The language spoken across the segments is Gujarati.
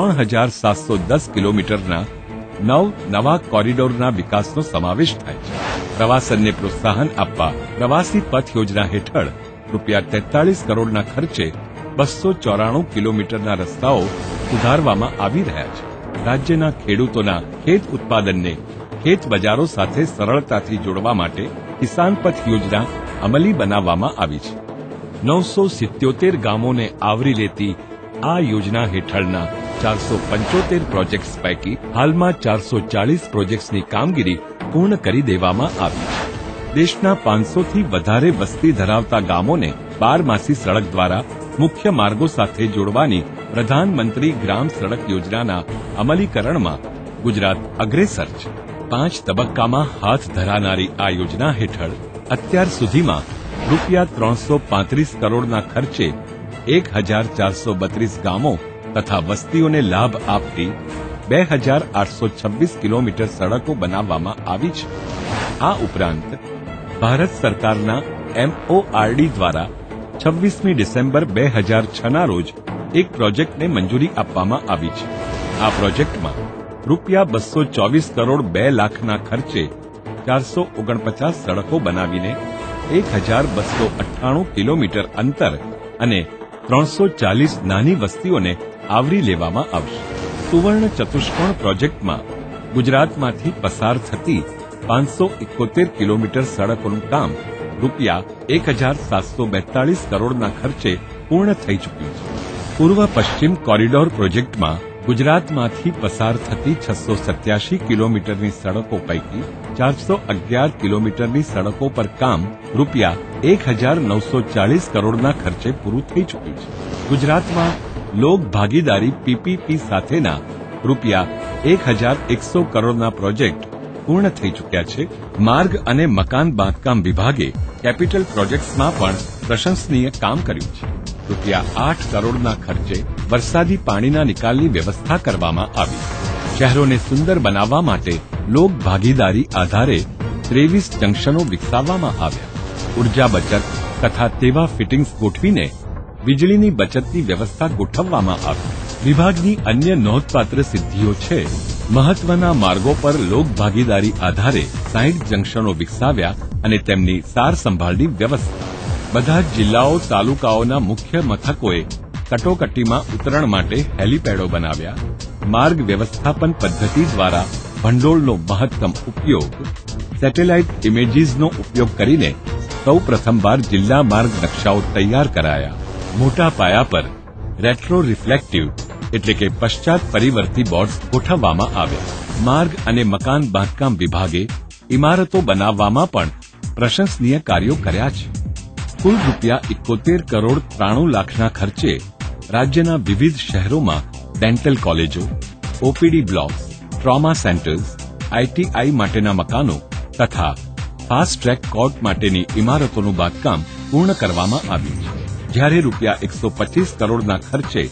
3710 કિલોમીટરના 9 નવા કોરિડોરના વિકાસનો સમાવેશ થાય છે. પ્રવાસનને પ્રોત્સાહન આપવા પ્રવાસી પથ યોજના હેઠળ ₹43 કરોડના ખર્ચે 294 કિલોમીટરના રસ્તાઓ સુધારવામાં આવી રહ્યા છે. રાજ્યના ખેડૂતોના ખેત ઉત્પાદનને ખેત બજારો સાથે સરળતાથી જોડવા માટે કિસાન પથ યોજના અમલી બનાવવામાં આવી છે. 977 ગામોને આવરી લેતી આ યોજના હેઠળના 475 પ્રોજેક્ટ્સ પૈકી હાલમાં 440 પ્રોજેક્ટ્સની કામગીરી પૂર્ણ કરી દેવામાં આવી છે. દેશના 500થી વધારે વસ્તી ધરાવતા ગામોને 12માસી સડક દ્વારા મુખ્ય માર્ગો સાથે જોડવાની પ્રધાનમંત્રી ગ્રામ સડક યોજનાના અમલીકરણમાં ગુજરાત અગ્રેસર છે. 5 તબક્કામાં હાથ ધરાનારી આ યોજના હેઠળ અત્યાર સુધીમાં ₹335 કરોડના ખર્ચે 1432 ગામો તથા વસ્તીઓને લાભ આપતી 2826 કિલોમીટર સડકો બનાવવામાં આવી છે. આ ઉપરાંત ભારત સરકારના MORD દ્વારા 26મી ડિસેમ્બર 2006ના રોજ એક પ્રોજેક્ટને મંજૂરી આપવામાં આવી છે. આ પ્રોજેક્ટમાં ₹224 કરોડ 2 લાખના ખર્ચે 449 સડકો બનાવીને 1298 કિલોમીટર અંતર અને 340 નાની વસ્તીઓને આવરી લેવામાં આવશે. સુવર્ણ ચતુષ્કોણ પ્રોજેક્ટમાં ગુજરાતમાંથી પસાર થતી 571 કિલોમીટર સડકોનું કામ ₹1742 કરોડના ખર્ચે પૂર્ણ થઈ ચૂક્યું છે. પૂર્વ પશ્ચિમ કોરિડોર પ્રોજેક્ટમાં ગુજરાતમાંથી પસાર થતી 687 કિલોમીટરની સડકો પૈકી 411 કિલોમીટરની સડકો પર કામ ₹1940 કરોડના ખર્ચે પૂરું થઈ ચૂક્યું છે. ગુજરાતમાં લોક ભાગીદારી PPP સાથેના ₹1100 કરોડના પ્રોજેક્ટ પૂર્ણ થઈ ચૂક્યા છે. માર્ગ અને મકાન બાંધકામ વિભાગે કેપિટલ પ્રોજેક્ટ્સમાં પણ પ્રશંસનીય કામ કર્યું છે. ₹8 કરોડના ખર્ચે વરસાદી પાણીના નિકાલની વ્યવસ્થા કરવામાં આવી. શહેરોને સુંદર બનાવવા માટે લોક ભાગીદારી આધારે 23 જંકશનો વિકસાવવામાં આવ્યા. ઉર્જા બચત તથા તેવા ફિટિંગ્સ ગોઠવીને વીજળીની બચતની વ્યવસ્થા ગોઠવવામાં આવી. વિભાગની અન્ય નોંધપાત્ર સિદ્ધિઓ છે મહત્વના માર્ગો પર લોક ભાગીદારી આધારે 60 જંકશનો વિકસાવ્યા અને તેમની સાર સંભાળની વ્યવસ્થા. બધા જ જિલ્લાઓ તાલુકાઓના મુખ્ય મથકોએ કટોકટીમાં ઉતરણ માટે હેલીપેડો બનાવ્યા. માર્ગ વ્યવસ્થાપન પદ્ધતિ દ્વારા ભંડોળનો મહત્તમ ઉપયોગ. સેટેલાઇટ ઇમેજીસનો ઉપયોગ કરીને સૌ પ્રથમવાર જિલ્લા માર્ગ નકશાઓ તૈયાર કરાયા. મોટા પાયા પર રેટ્રો રિફ્લેક્ટિવ એટલે કે પશ્ચાત પરિવર્તી બોર્ડ્સ ગોઠવવામાં આવ્યા. માર્ગ અને મકાન બાંધકામ વિભાગે ઇમારતો બનાવવામાં પણ પ્રશંસનીય કાર્યો કર્યા છે. કુલ ₹71 કરોડ 93 લાખના ખર્ચે રાજ્યના વિવિધ શહેરોમાં ડેન્ટલ કોલેજો, OPD blocks, trauma centres, ITI માટેના મકાનો તથા ફાસ્ટ ટ્રેક કોર્ટ માટેની ઇમારતોનું બાંધકામ પૂર્ણ કરવામાં આવ્યું છે. જ્યારે ₹125 કરોડના ખર્ચે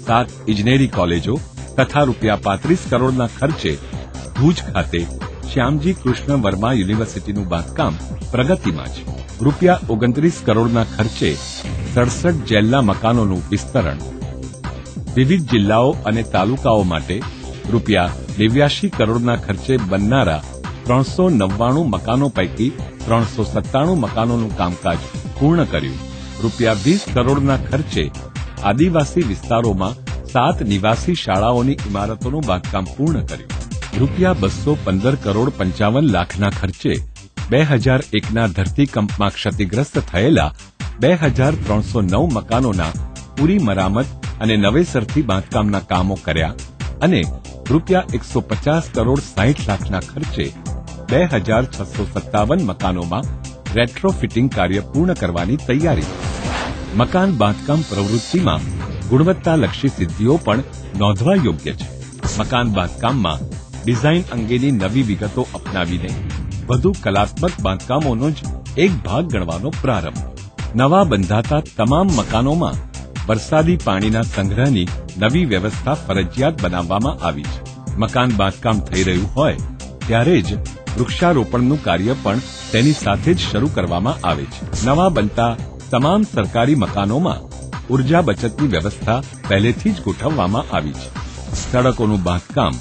7 ઇજનેરી કોલેજો તથા ₹35 કરોડના ખર્ચે ભુજ ખાતે શ્યામજી કૃષ્ણ વર્મા યુનિવર્સિટીનું બાંધકામ પ્રગતિમાં છે. ₹29 કરોડના ખર્ચે 67 જેલના મકાનોનું વિસ્તરણ. વિવિધ જિલ્લાઓ અને તાલુકાઓ માટે ₹89 કરોડના ખર્ચે બનનારા 399 મકાનો પૈકી 397 મકાનોનું કામકાજ પૂર્ણ કર્યું. ₹20 કરોડના ખર્ચે આદિવાસી વિસ્તારોમાં 7 નિવાસી શાળાઓની ઇમારતોનું બાંધકામ પૂર્ણ કર્યું. ₹215 કરોડ 55 લાખના ખર્ચે 2001ના ધરતીકંપમાં ક્ષતિગ્રસ્ત થયેલા 2309 મકાનોના પૂરી મરામત અને નવેસરથી બાંધકામના કામો કર્યા અને ₹150 કરોડ 60 લાખના ખર્ચે 2657 મકાનોમાં રેટ્રોફિટિંગ કાર્ય પૂર્ણ કરવાની તૈયારી. મકાન બાંધકામ પ્રવૃત્તિમાં ગુણવત્તાલક્ષી સિદ્ધિઓ પણ નોંધવા યોગ્ય છે. મકાન બાંધકામમાં ડિઝાઇન અંગેની નવી વિગતો અપનાવીને વધુ કલાત્મક બાંધકામોનો જ એક ભાગ ગણવાનો પ્રારંભ. નવા બંધાતા તમામ મકાનોમાં વરસાદી પાણીના સંગ્રહની નવી વ્યવસ્થા ફરજિયાત બનાવવામાં આવી છે. મકાન બાંધકામ થઈ રહ્યું હોય ત્યારે જ વૃક્ષારોપણનું કાર્ય પણ તેની સાથે જ શરૂ કરવામાં આવે છે. નવા બનતા તમામ સરકારી મકાનોમાં ઉર્જા બચતની વ્યવસ્થા પહેલેથી જ ગોઠવવામાં આવી છે. સડકોનું બાંધકામ,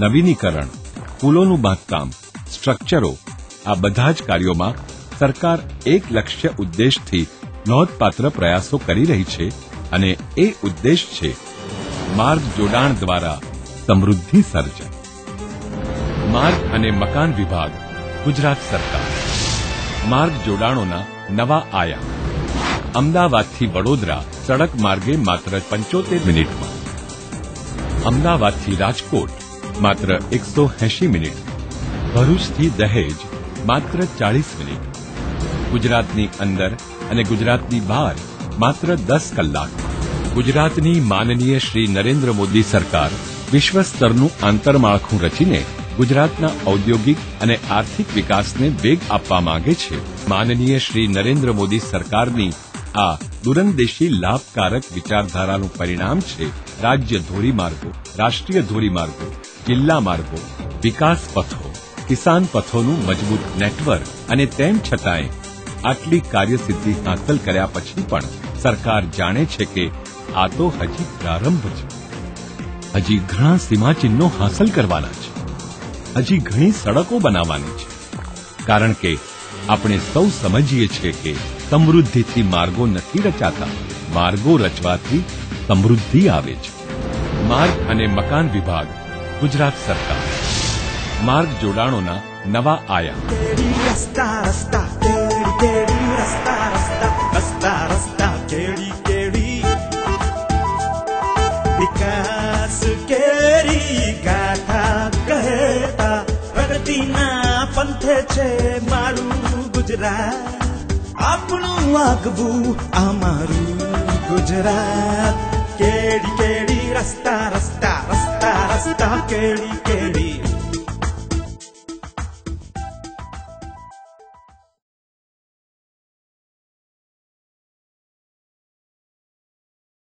નવીનીકરણ, પુલોનું બાંધકામ, સ્ટ્રક્ચરો આ બધા જ કાર્યોમાં સરકાર એક લક્ષ્ય ઉદ્દેશથી નોંધપાત્ર પ્રયાસો કરી રહી છે અને એ ઉદ્દેશ છે માર્ગ જોડાણ દ્વારા સમૃદ્ધિ સર્જન. માર્ગ અને મકાન વિભાગ, ગુજરાત સરકાર. માર્ગ જોડાણોના નવા આયામ. અમદાવાદથી વડોદરા સડક માર્ગે માત્ર 75 મિનિટમાં, અમદાવાદથી રાજકોટ માત્ર 180 મિનિટ, ભરૂચથી દહેજ માત્ર 40 મિનિટ, ગુજરાતની અંદર અને ગુજરાતની બહાર માત્ર 10 કલાક. ગુજરાતની માનનીય શ્રી નરેન્દ્ર મોદી સરકાર વિશ્વ સ્તરનું આંતરમાળખું રચીને ગુજરાતના ઔદ્યોગિક અને આર્થિક વિકાસને વેગ આપવા માંગે છે. માનનીય શ્રી નરેન્દ્ર મોદી સરકારની આ દૂરંદેશી લાભકારક વિચારધારાનું પરિણામ છે રાજ્ય ધોરીમાર્ગો, રાષ્ટ્રીય ધોરીમાર્ગો, જિલ્લા માર્ગો, વિકાસ પથો, કિસાન પથોનું મજબૂત નેટવર્ક અને તેમ છતાંય આટલી કાર્યસિદ્ધિ હાંસલ કર્યા પછી પણ સરકાર જાણે છે કે આ તો હજી પ્રારંભ છે. હજી ઘણા સીમાચિહ્નો હાંસલ કરવાના છે, હજી ઘણી સડકો બનાવવાની છે, કારણ કે આપણે સૌ સમજીએ છીએ કે સમૃદ્ધિથી માર્ગો નથી રચાતા, માર્ગો રચવાથી સમૃદ્ધિ આવે છે. માર્ગ અને મકાન વિભાગ, ગુજરાત સરકાર. માર્ગ જોડાણોના નવા આયામ. રસ્તા રસ્તા કેડી રસ્તા રસ્તા રસ્તા રસ્તા કેડી વિકાસ કેરી ગાથા કહેતા પ્રગતિના પંથે છે મારું ગુજરાત, આપણું આગવું અમારું ગુજરાત. કેડી રસ્તા રસ્તા રસ્તા રસ્તા કેડી